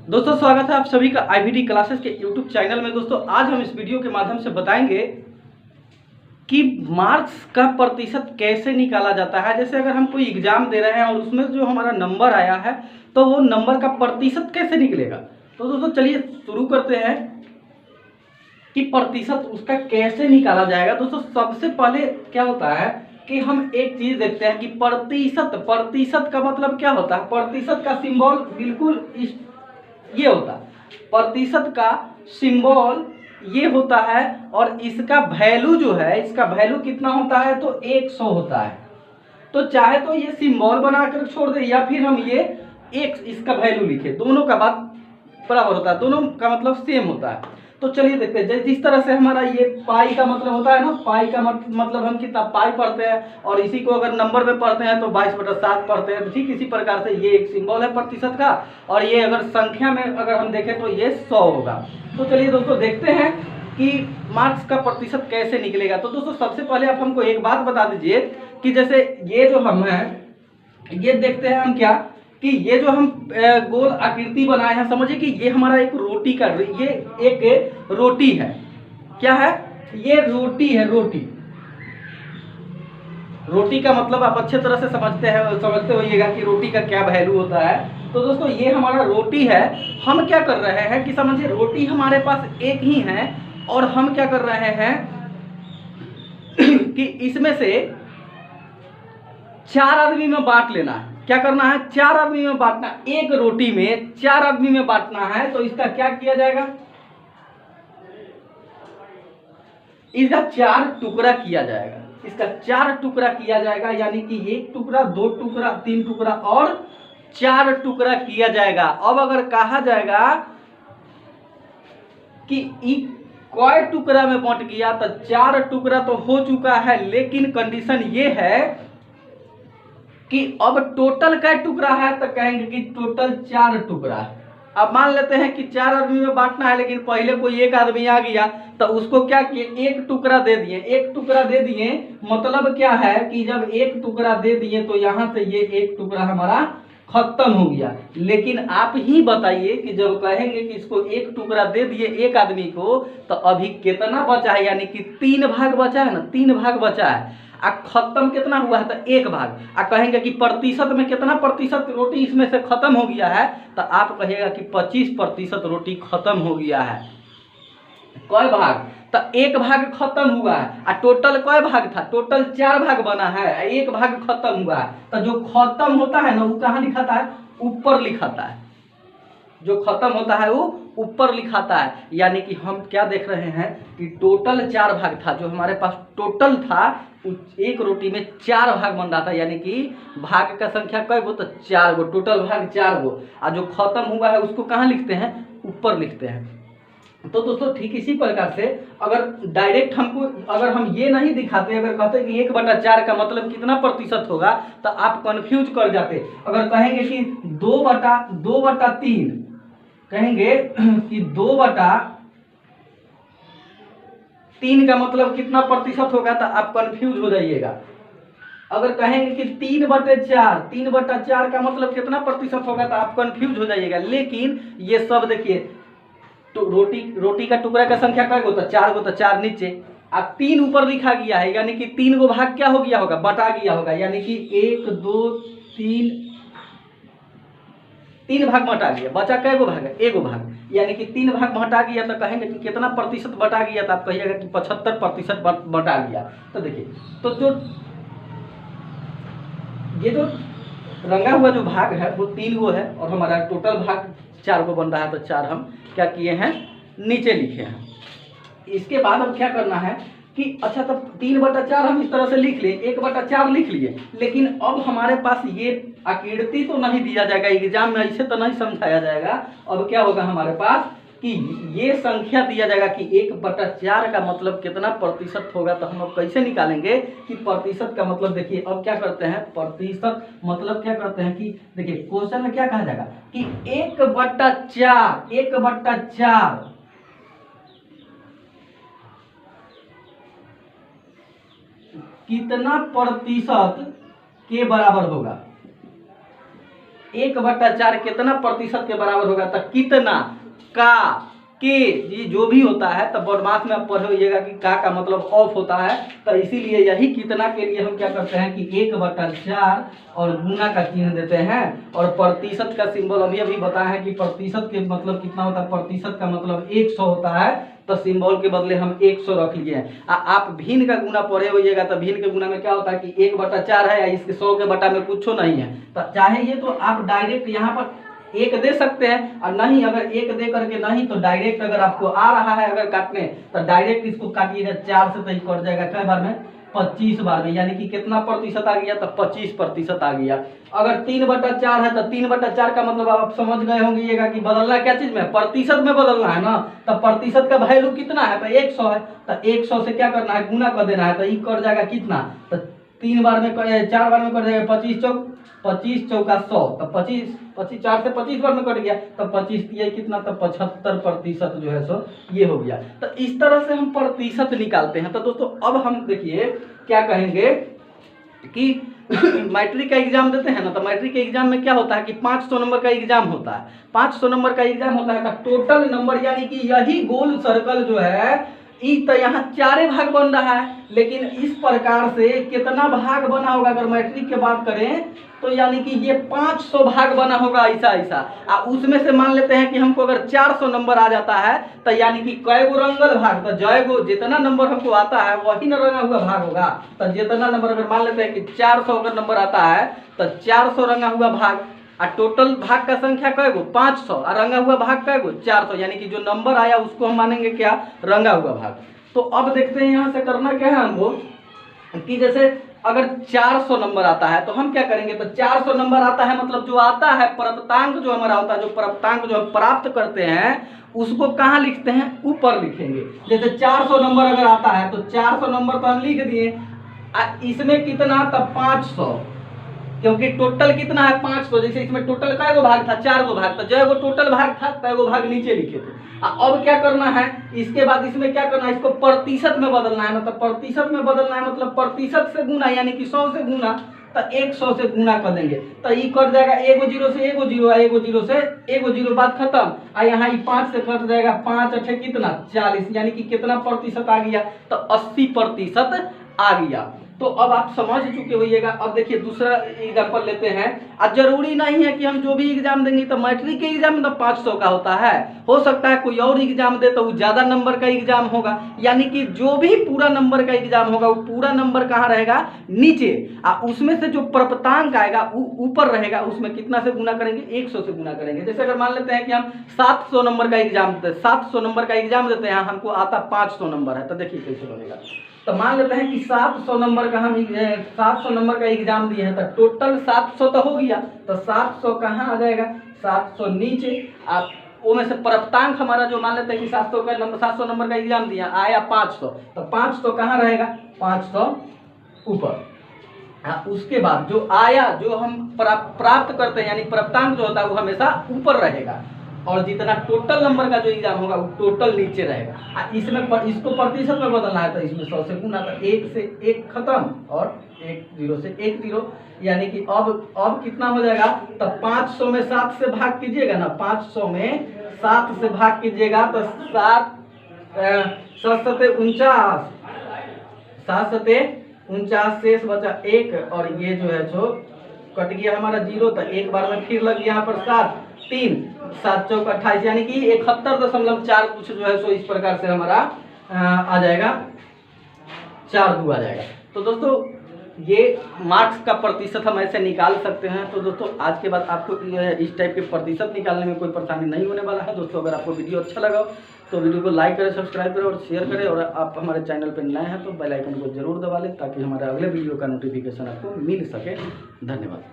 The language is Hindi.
दोस्तों स्वागत है आप सभी का आईवीडी क्लासेस के यूट्यूब चैनल में। दोस्तों आज हम इस वीडियो के माध्यम से बताएंगे कि मार्क्स का प्रतिशत कैसे निकाला जाता है। जैसे अगर हम कोई एग्जाम दे रहे हैं और उसमें जो हमारा नंबर आया है तो वो नंबर का प्रतिशत कैसे निकलेगा। तो दोस्तों चलिए शुरू करते हैं कि प्रतिशत उसका कैसे निकाला जाएगा। दोस्तों सबसे पहले क्या होता है कि हम एक चीज देखते हैं कि प्रतिशत का मतलब क्या होता है। प्रतिशत का सिंबल बिल्कुल ये होता है, प्रतिशत का सिंबल ये होता है और इसका वैल्यू जो है, इसका वैल्यू कितना होता है तो 100 होता है। तो चाहे तो ये सिंबल बनाकर छोड़ दे या फिर हम ये एक इसका वैल्यू लिखे, दोनों का बात बराबर होता है, दोनों का मतलब सेम होता है। तो चलिए देखते हैं जिस तरह से हमारा ये पाई का मतलब होता है ना, पाई का मतलब हम कितना पाई पढ़ते हैं और इसी को अगर नंबर में पढ़ते हैं तो 22/7 पढ़ते हैं। तो ठीक इसी प्रकार से ये एक सिंबल है प्रतिशत का और ये अगर संख्या में अगर हम देखें तो ये 100 होगा। तो चलिए दोस्तों देखते हैं कि मार्क्स का प्रतिशत कैसे निकलेगा। तो दोस्तों सबसे पहले आप हमको एक बात बता दीजिए कि जैसे ये जो हम हैं ये देखते हैं हम क्या कि ये जो हम गोल आकृति बनाए हैं, समझिए कि ये हमारा एक रोटी का ये एक रोटी है। क्या है ये रोटी है। रोटी का मतलब आप अच्छे तरह से समझते होइएगा कि रोटी का क्या वैल्यू होता है। तो दोस्तों ये हमारा रोटी है। हम क्या कर रहे हैं कि समझिए रोटी हमारे पास एक ही है और हम क्या कर रहे हैं कि इसमें से 4 आदमी में बांट लेना है। क्या करना है 4 आदमी में बांटना, एक रोटी में 4 आदमी में बांटना है। तो इसका क्या किया जाएगा, इसका 4 टुकड़ा किया जाएगा। इसका 4 टुकड़ा किया जाएगा, यानी कि 1 टुकड़ा 2 टुकड़ा 3 टुकड़ा और 4 टुकड़ा किया जाएगा। अब अगर कहा जाएगा कि कई टुकड़ा में बांट गया तो 4 टुकड़ा तो हो चुका है, लेकिन कंडीशन ये है कि अब टोटल का टुकड़ा है तो कहेंगे कि टोटल 4 टुकड़ा है। अब मान लेते हैं कि 4 आदमी में बांटना है, लेकिन पहले कोई एक आदमी आ गया तो उसको क्या किए, एक टुकड़ा दे दिए। एक टुकड़ा दे दिए मतलब क्या है कि जब एक टुकड़ा दे दिए तो यहां से ये एक टुकड़ा हमारा खत्म हो गया। लेकिन आप ही बताइए कि जब कहेंगे कि इसको एक टुकड़ा दे दिए एक आदमी को तो अभी कितना बचा है, यानी कि 3 भाग बचा है ना, 3 भाग बचा है। आ खत्म कितना हुआ है तो 1 भाग। आ कहेंगे कि प्रतिशत में कितना प्रतिशत रोटी इसमें से खत्म हो गया है तो आप कहिएगा कि 25% रोटी खत्म हो गया है। कई भाग तो 1 भाग खत्म हुआ है। आ टोटल कई भाग था, टोटल 4 भाग बना है, 1 भाग खत्म हुआ है। तो जो खत्म होता है ना वो कहाँ लिखाता है, ऊपर लिखाता है। जो खत्म होता है वो ऊपर लिखाता है। यानी कि हम क्या देख रहे हैं कि टोटल 4 भाग था, जो हमारे पास टोटल था एक रोटी में 4 भाग बन रहा था, यानी कि भाग का संख्या कई गो तो 4 गो, टोटल भाग 4 गो। और जो खत्म हुआ है उसको कहाँ लिखते हैं, ऊपर लिखते हैं। तो दोस्तों ठीक इसी प्रकार से अगर डायरेक्ट हमको अगर हम ये नहीं दिखाते, अगर कहते कि 1/4 का मतलब कितना प्रतिशत होगा तो आप कंफ्यूज कर जाते। अगर कहेंगे कि 2/3 कहेंगे कि 2/3 का मतलब कितना प्रतिशत होगा तो आप कंफ्यूज हो जाइएगा। अगर कहेंगे कि 3/4 का मतलब कितना प्रतिशत होगा तो आप कंफ्यूज हो जाइएगा। लेकिन ये सब देखिए तो रोटी का टुकड़ा का संख्या क्या होता है, 4 गो, तो 4 नीचे अब 3 ऊपर लिखा गया है, यानी कि 3 गो भाग क्या हो गया होगा, बटा गया होगा। यानी कि 1 2 3 भाग बटा गया, बचा कै गो भाग है, 1 भाग, यानी कि 3 भाग बटा गया। तो कहेंगे कि कितना प्रतिशत बटा गया तो आप कहिएगा कि 75% बटा गया। तो देखिए तो जो ये जो रंगा हुआ जो भाग है वो 3 गो है और हमारा टोटल भाग 4 गो बन रहा है। तो 4 हम क्या किए हैं, नीचे लिखे हैं। इसके बाद हम क्या करना है कि अच्छा तब 3/4 हम इस तरह से लिख लिए, 1/4 लिख लिए, लेकिन अब हमारे पास ये आकृति तो नहीं दिया जाएगा एग्जाम में, ऐसे तो नहीं समझाया जाएगा। अब क्या होगा हमारे पास कि ये संख्या दिया जाएगा कि 1/4 का मतलब कितना प्रतिशत होगा। तो हम अब कैसे निकालेंगे कि प्रतिशत का मतलब, देखिए अब क्या करते हैं, प्रतिशत मतलब क्या करते हैं कि देखिए क्वेश्चन में क्या कहा जाएगा कि 1/4 कितना प्रतिशत के बराबर होगा। 1/4 कितना प्रतिशत के बराबर होगा, तो कितना का के ये जो भी होता है, तब बॉडमास में आप पढ़े होइएगा कि का मतलब ऑफ होता है। तो इसीलिए यही कितना के लिए हम क्या करते हैं कि 1/4 और गुना का चिन्ह देते हैं। और प्रतिशत का सिंबल अभी अभी बताया है कि प्रतिशत के मतलब कितना होता है, प्रतिशत का मतलब 100 होता है, तो सिंबल के बदले हम 100 रख लिए हैं। आप भिन्न का गुना पढ़े होइएगा, तो भिन्न के गुना में क्या होता है कि 1/4 है, इसके 100 के बटा में कुछ नहीं है, तो चाहे ये तो आप डायरेक्ट यहाँ पर 1 दे सकते हैं, और नहीं अगर 1 दे करके नहीं तो डायरेक्ट अगर आपको आ रहा है अगर काटने, तो डायरेक्ट इसको काटिएगा 4 से, तो ये कट जाएगा कई बार में, 25 बार में, यानी कि कितना प्रतिशत आ गया, तो 25% आ गया। अगर 3/4 है तो 3/4 का मतलब आप समझ गए होंगे कि बदलना क्या चीज में, प्रतिशत में बदलना है ना। तो प्रतिशत का वैल्यू कितना है, तो 100 है, तो 100 से क्या करना है, गुना कर देना है, तो ये कर जाएगा कितना, तो 4 बार में कर जाएगा 25 चौक 100, तो 25 4 से 25 बार में कट गया, तो 25 ये कितना, तो 75% जो है सो ये हो गया। तो इस तरह से हम प्रतिशत निकालते हैं। तो दोस्तों अब हम देखिए क्या कहेंगे कि मैट्रिक का एग्जाम देते हैं ना, तो मैट्रिक के एग्जाम में क्या होता है कि 500 नंबर का एग्जाम होता है। 500 नंबर का एग्जाम होता है, तो टोटल नंबर यानी कि यही गोल सर्कल जो है तो यहाँ 4 भाग बन रहा है, लेकिन इस प्रकार से कितना भाग बना होगा अगर मैट्रिक की बात करें, तो यानी कि ये 500 भाग बना होगा ऐसा। उसमें से मान लेते हैं कि हमको अगर 400 नंबर आ जाता है, तो यानी कि कई गो रंगल भाग, तो जय गो जितना नंबर हमको आता है वही न रंगा हुआ भाग होगा। तो जितना नंबर अगर मान लेते हैं कि 400 अगर नंबर आता है, तो 400 रंगा हुआ भाग, और टोटल भाग का संख्या कै गो 500, और रंगा हुआ भाग कै गो 400, यानी कि जो नंबर आया उसको हम मानेंगे क्या, रंगा हुआ भाग। तो अब देखते हैं यहाँ से करना क्या है हमको कि जैसे अगर 400 नंबर आता है तो हम क्या करेंगे, तो 400 नंबर आता है मतलब जो आता है प्राप्तांक जो हमारा होता है, जो प्राप्तांक जो हम प्राप्त करते हैं उसको कहाँ लिखते हैं, ऊपर लिखेंगे। जैसे 400 नंबर अगर आता है तो 400 नंबर तो हम लिख दिए, इसमें कितना था 500, क्योंकि टोटल कितना है 500, जैसे इसमें टोटल कै गो भाग था 4 गो भाग, तो जय गो टोटल भाग था तय गो भाग नीचे लिखे थे। अब क्या करना है, इसके बाद इसमें क्या करना है, इसको प्रतिशत में बदलना है, मतलब प्रतिशत में बदलना है मतलब प्रतिशत से गुना, यानी कि 100 से गुना, तो 100 से गुना कर देंगे, तो ये कट जाएगा 1 0 से 1 0, 1 0 से 1 0 बात खत्म। और यहाँ 5 से कट जाएगा 5 8 कितना 40, यानी कि कितना प्रतिशत आ गया, तो 80% आ गया। तो अब आप समझ चुके होइएगा। अब देखिए दूसरा एग्जाम्पल लेते हैं। अब जरूरी नहीं है कि हम जो भी एग्जाम देंगे, तो मैट्रिक के एग्जाम में तो 500 का होता है, हो सकता है कोई और एग्जाम दे तो वो ज़्यादा नंबर का एग्जाम होगा, यानी कि जो भी पूरा नंबर का एग्जाम होगा वो पूरा नंबर कहाँ रहेगा, नीचे, और उसमें से जो प्राप्तांक आएगा ऊपर रहेगा, उसमें कितना से गुना करेंगे, 100 से गुना करेंगे। जैसे अगर मान लेते हैं कि हम 700 नंबर का एग्जाम देते हैं, 700 नंबर का एग्जाम देते हैं, हमको आता 500 नंबर है, तो देखिए कैसे बनेगा। तो मान लेते हैं कि 700 नंबर का हम 700 नंबर का एग्जाम दिए हैं, तो टोटल 700 तो हो गया, तो 700 कहाँ आ जाएगा, 700 नीचे, आप वो में से प्राप्तांक हमारा जो मान लेते हैं कि 700 नंबर का एग्जाम दिया आया 500, तो 500 कहाँ रहेगा, 500 ऊपर। उसके बाद जो आया जो हम प्राप्त करते हैं यानी प्राप्तांक जो होता है वो हमेशा ऊपर रहेगा, और जितना टोटल नंबर का जो एग्जाम होगा वो टोटल नीचे रहेगा। इसमें इसको प्रतिशत में बदलना है, तो इसमें 100 से गुना, तो 1 से 1 खत्म, और 1 0 से 1 0, यानी कि अब कितना हो जाएगा, तो 500 में 7 से भाग कीजिएगा ना, 500 में 7 से भाग कीजिएगा तो 7 7 49, 7 49 शेष बचा 1, और ये जो है जो कट गया हमारा 0, तो एक बार में फिर लग गया यहाँ पर 7 3 7 चौक 28, यानी कि 71.4 कुछ जो है सो इस प्रकार से हमारा आ जाएगा, 4 2 आ जाएगा। तो दोस्तों ये मार्क्स का प्रतिशत हम ऐसे निकाल सकते हैं। तो दोस्तों आज के बाद आपको इस टाइप के प्रतिशत निकालने में कोई परेशानी नहीं होने वाला है। दोस्तों अगर आपको वीडियो अच्छा लगा तो वीडियो को लाइक करें, सब्सक्राइब करें और शेयर करें, और आप हमारे चैनल पर नए हैं तो बेल आइकन को जरूर दबा लें ताकि हमारे अगले वीडियो का नोटिफिकेशन आपको मिल सके। धन्यवाद।